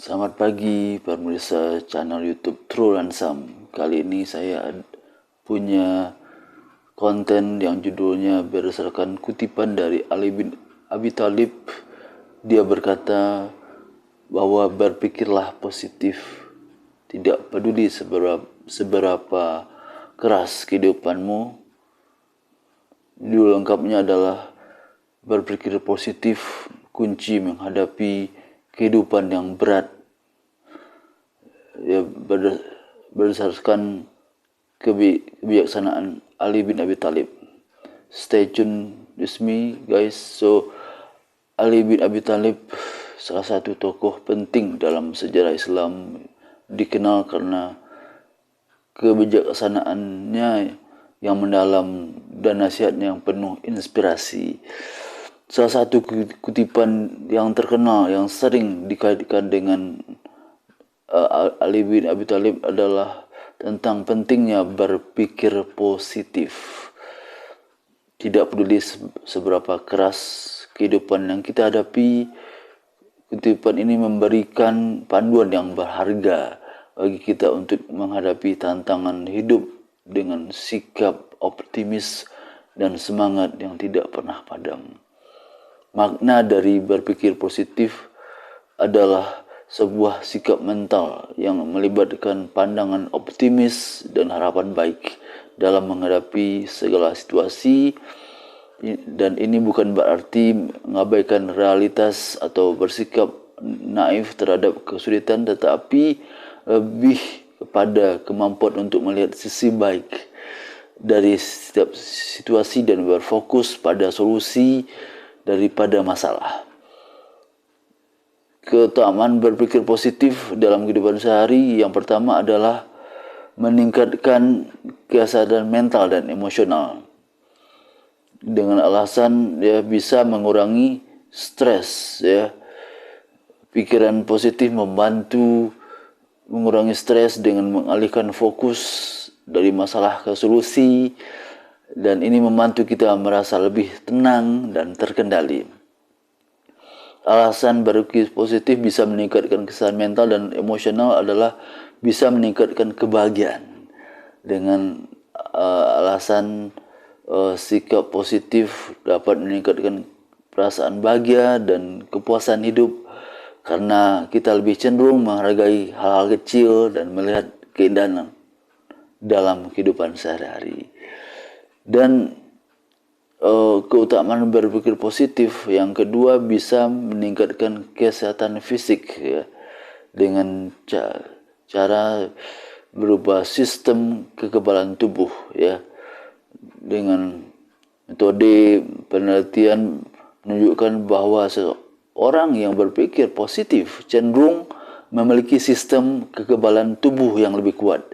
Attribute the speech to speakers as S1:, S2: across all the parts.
S1: Selamat pagi pemirsa channel YouTube True Lansam. Kali ini saya punya konten yang judulnya berdasarkan kutipan dari Ali bin Abi Thalib. Dia berkata bahwa berpikirlah positif, tidak peduli seberapa keras kehidupanmu. Judul lengkapnya adalah berpikir positif, kunci menghadapi kehidupan yang berat. Ya, berdasarkan kebijaksanaan Ali bin Abi Thalib. Stay tune with me guys. So Ali bin Abi Thalib salah satu tokoh penting dalam sejarah Islam, dikenal karena kebijaksanaannya yang mendalam dan nasihatnya yang penuh inspirasi. Salah satu kutipan yang terkenal yang sering dikaitkan dengan Ali bin Abi Thalib adalah tentang pentingnya berpikir positif. Tidak peduli seberapa keras kehidupan yang kita hadapi, kutipan ini memberikan panduan yang berharga bagi kita untuk menghadapi tantangan hidup dengan sikap optimis dan semangat yang tidak pernah padam. Makna dari berpikir positif adalah sebuah sikap mental yang melibatkan pandangan optimis dan harapan baik dalam menghadapi segala situasi, dan ini bukan berarti mengabaikan realitas atau bersikap naif terhadap kesulitan, tetapi lebih kepada kemampuan untuk melihat sisi baik dari setiap situasi dan berfokus pada solusi daripada masalah. Keutamaan berpikir positif dalam kehidupan sehari yang pertama adalah meningkatkan kesadaran mental dan emosional. Dengan alasan bisa mengurangi stres. Pikiran positif membantu mengurangi stres dengan mengalihkan fokus dari masalah ke solusi, dan ini membantu kita merasa lebih tenang dan terkendali. Alasan berpikir positif bisa meningkatkan kesadaran mental dan emosional adalah bisa meningkatkan kebahagiaan. Dengan alasan sikap positif dapat meningkatkan perasaan bahagia dan kepuasan hidup, karena kita lebih cenderung menghargai hal-hal kecil dan melihat keindahan dalam kehidupan sehari-hari. Dan keutamaan berpikir positif yang kedua bisa meningkatkan kesehatan fisik, dengan cara berubah sistem kekebalan tubuh, dengan metode penelitian menunjukkan bahwa orang yang berpikir positif cenderung memiliki sistem kekebalan tubuh yang lebih kuat,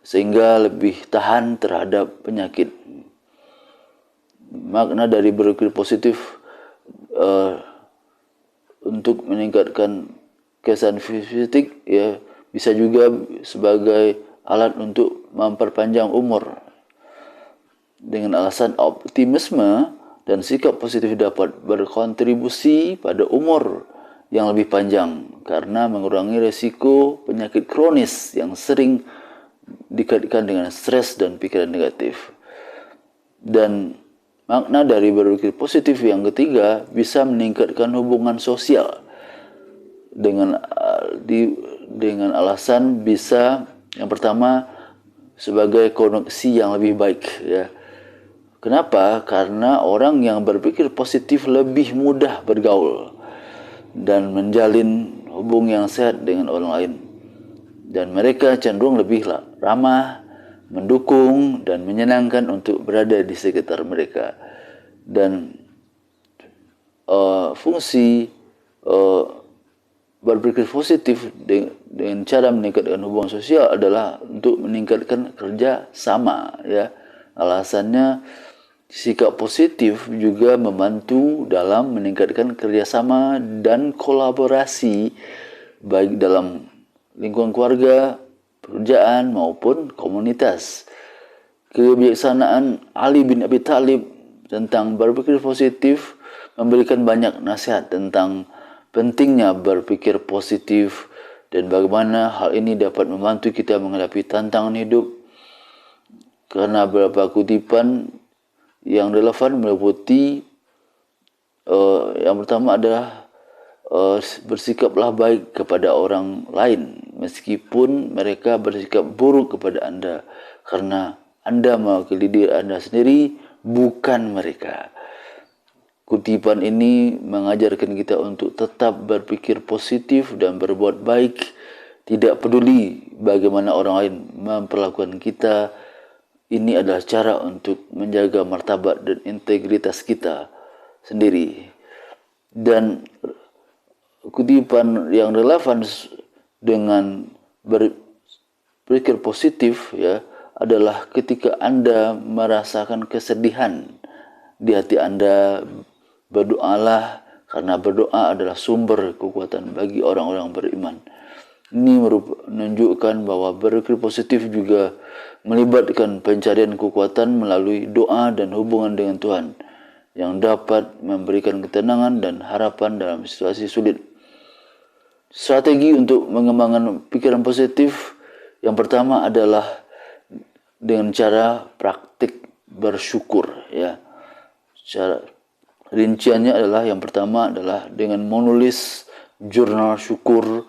S1: sehingga lebih tahan terhadap penyakit. Makna dari berpikir positif untuk meningkatkan kesehatan fisik, bisa juga sebagai alat untuk memperpanjang umur. Dengan alasan optimisme dan sikap positif dapat berkontribusi pada umur yang lebih panjang karena mengurangi resiko penyakit kronis yang sering dikaitkan dengan stres dan pikiran negatif. Dan makna dari berpikir positif yang ketiga bisa meningkatkan hubungan sosial dengan alasan bisa yang pertama sebagai koneksi yang lebih baik, Kenapa? Karena orang yang berpikir positif lebih mudah bergaul dan menjalin hubungan yang sehat dengan orang lain, dan mereka cenderung lebih ramah, mendukung, dan menyenangkan untuk berada di sekitar mereka. Dan fungsi berpikir positif dengan cara meningkatkan hubungan sosial adalah untuk meningkatkan kerja sama, Alasannya, sikap positif juga membantu dalam meningkatkan kerjasama dan kolaborasi baik dalam lingkungan keluarga, pekerjaan maupun komunitas. Kebijaksanaan Ali bin Abi Thalib tentang berpikir positif memberikan banyak nasihat tentang pentingnya berpikir positif dan bagaimana hal ini dapat membantu kita menghadapi tantangan hidup. Karena beberapa kutipan yang relevan meliputi yang pertama adalah bersikaplah baik kepada orang lain meskipun mereka bersikap buruk kepada Anda, karena Anda mewakili diri Anda sendiri, bukan mereka. Kutipan ini mengajarkan kita untuk tetap berpikir positif dan berbuat baik, tidak peduli bagaimana orang lain memperlakukan kita. Ini adalah cara untuk menjaga martabat dan integritas kita sendiri. Dan kutipan yang relevan dengan berpikir positif ya adalah ketika Anda merasakan kesedihan di hati Anda, berdoalah, karena berdoa adalah sumber kekuatan bagi orang-orang beriman. Ini menunjukkan bahwa berpikir positif juga melibatkan pencarian kekuatan melalui doa dan hubungan dengan Tuhan yang dapat memberikan ketenangan dan harapan dalam situasi sulit. Strategi untuk mengembangkan pikiran positif yang pertama adalah dengan cara praktik bersyukur ya. Cara rinciannya adalah yang pertama adalah dengan menulis jurnal syukur,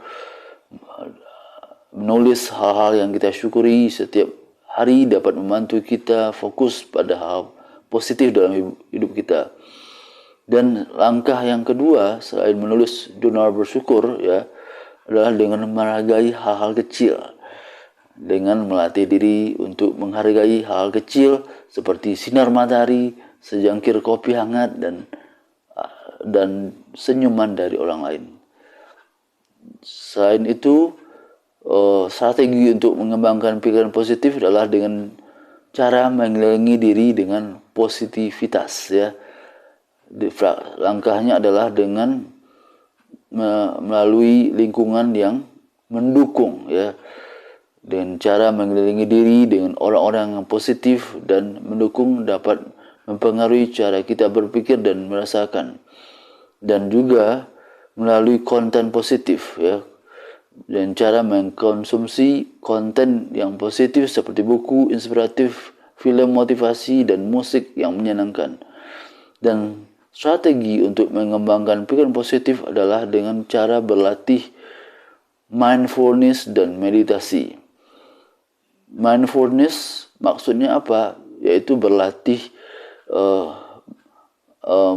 S1: menulis hal-hal yang kita syukuri setiap hari dapat membantu kita fokus pada hal positif dalam hidup kita. Dan langkah yang kedua selain menulis jurnal bersyukur ya adalah dengan menghargai hal-hal kecil, dengan melatih diri untuk menghargai hal kecil seperti sinar matahari, sejangkir kopi hangat, dan senyuman dari orang lain. Selain itu, strategi untuk mengembangkan pikiran positif adalah dengan cara mengelilingi diri dengan positivitas ya. Langkahnya adalah dengan melalui lingkungan yang mendukung ya. Dengan cara mengelilingi diri dengan orang-orang yang positif dan mendukung dapat mempengaruhi cara kita berpikir dan merasakan, dan juga melalui konten positif ya, dan cara mengkonsumsi konten yang positif seperti buku inspiratif, film motivasi, dan musik yang menyenangkan. Dan strategi untuk mengembangkan pikiran positif adalah dengan cara berlatih mindfulness dan meditasi. Mindfulness maksudnya apa? Yaitu berlatih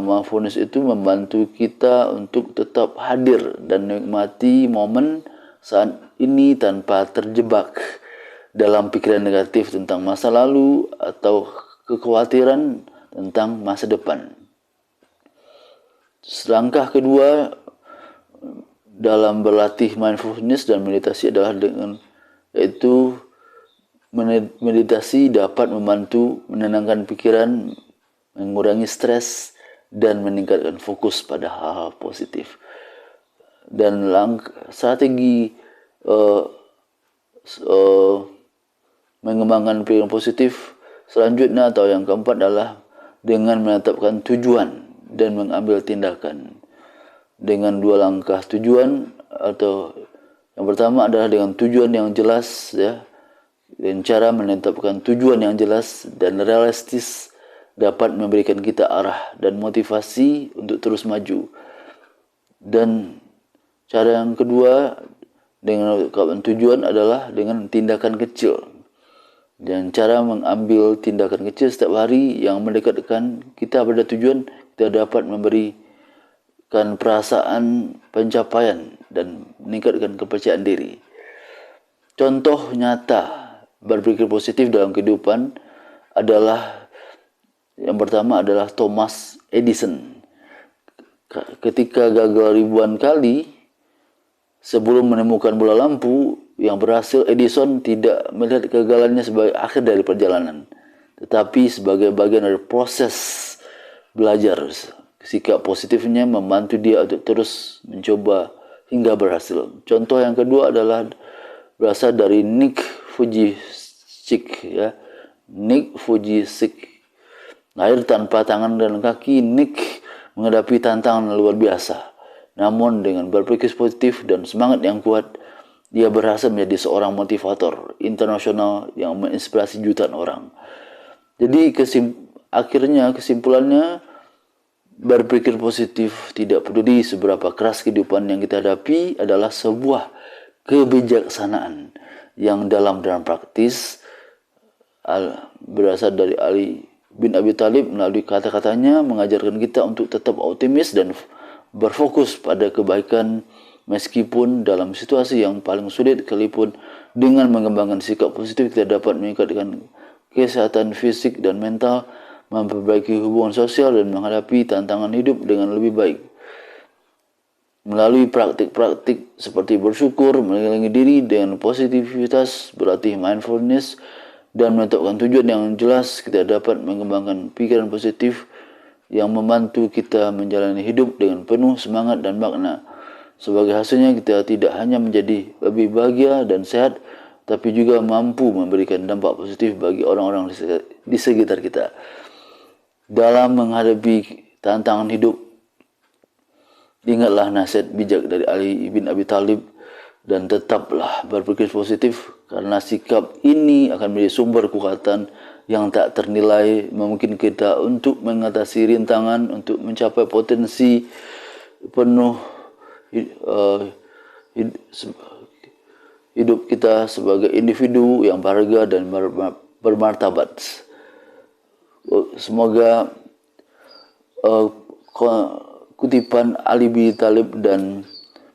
S1: mindfulness itu membantu kita untuk tetap hadir dan menikmati momen saat ini tanpa terjebak dalam pikiran negatif tentang masa lalu atau kekhawatiran tentang masa depan. Langkah kedua dalam berlatih mindfulness dan meditasi adalah yaitu meditasi dapat membantu menenangkan pikiran, mengurangi stres, dan meningkatkan fokus pada hal-hal positif. Dan strategi mengembangkan pikiran positif selanjutnya atau yang keempat adalah dengan menetapkan tujuan dan mengambil tindakan. Dengan dua langkah tujuan, atau yang pertama adalah dengan tujuan yang jelas ya. Dan cara menetapkan tujuan yang jelas dan realistis dapat memberikan kita arah dan motivasi untuk terus maju. Dan cara yang kedua dengan menetapkan tujuan adalah dengan tindakan kecil. Dan cara mengambil tindakan kecil setiap hari yang mendekatkan kita pada tujuan, kita dapat memberikan perasaan pencapaian dan meningkatkan kepercayaan diri. Contoh nyata berpikir positif dalam kehidupan adalah yang pertama adalah Thomas Edison. Ketika gagal ribuan kali sebelum menemukan bola lampu yang berhasil, Edison tidak melihat kegagalannya sebagai akhir dari perjalanan, tetapi sebagai bagian dari proses belajar. Sikap positifnya membantu dia untuk terus mencoba hingga berhasil. Contoh yang kedua adalah berasal dari Nick Vujicic ya. Nick Vujicic lahir tanpa tangan dan kaki. Nick menghadapi tantangan luar biasa Namun dengan berpikir positif dan semangat yang kuat, dia berhasil menjadi seorang motivator internasional yang menginspirasi jutaan orang. Jadi akhirnya kesimpulannya, berpikir positif tidak peduli seberapa keras kehidupan yang kita hadapi adalah sebuah kebijaksanaan yang dalam dan praktis berasal dari Ali bin Abi Thalib. Melalui kata-katanya mengajarkan kita untuk tetap optimis dan berfokus pada kebaikan meskipun dalam situasi yang paling sulit sekalipun. Dengan mengembangkan sikap positif kita dapat meningkatkan kesehatan fisik dan mental, memperbaiki hubungan sosial dan menghadapi tantangan hidup dengan lebih baik. Melalui praktik-praktik seperti bersyukur, mengelilingi diri dengan positivitas, berlatih mindfulness, dan menetapkan tujuan yang jelas, kita dapat mengembangkan pikiran positif yang membantu kita menjalani hidup dengan penuh semangat dan makna. Sebagai hasilnya, kita tidak hanya menjadi lebih bahagia dan sehat, tapi juga mampu memberikan dampak positif bagi orang-orang di sekitar kita. Dalam menghadapi tantangan hidup, ingatlah nasihat bijak dari Ali bin Abi Thalib dan tetaplah berpikir positif, karena sikap ini akan menjadi sumber kekuatan yang tak ternilai, memungkinkan kita untuk mengatasi rintangan, untuk mencapai potensi penuh hidup kita sebagai individu yang berharga dan bermartabat. Semoga kutipan Ali bin Thalib dan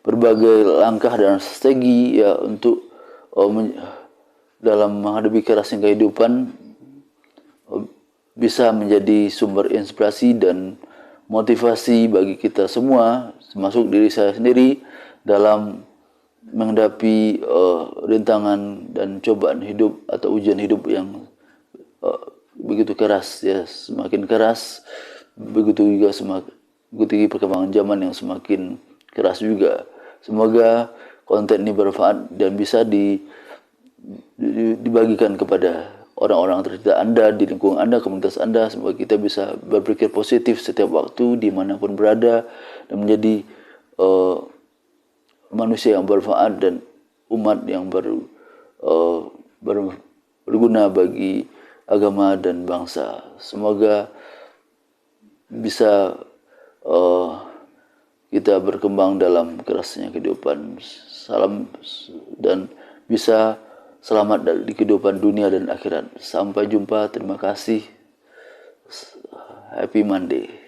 S1: berbagai langkah dan strategi ya untuk dalam menghadapi kerasnya kehidupan bisa menjadi sumber inspirasi dan motivasi bagi kita semua, termasuk diri saya sendiri, dalam menghadapi rintangan dan cobaan hidup atau ujian hidup yang begitu keras ya. Semakin keras, begitu juga begitu perkembangan zaman yang semakin keras juga. Semoga konten ini bermanfaat dan bisa dibagikan kepada orang-orang terdekat Anda, di lingkungan Anda, komunitas Anda. Semoga kita bisa berpikir positif setiap waktu, dimanapun berada, dan menjadi manusia yang bermanfaat dan umat yang berguna bagi agama dan bangsa. Semoga bisa kita berkembang dalam kerasnya kehidupan. Salam dan bisa selamat di kehidupan dunia dan akhirat. Sampai jumpa. Terima kasih. Happy Monday.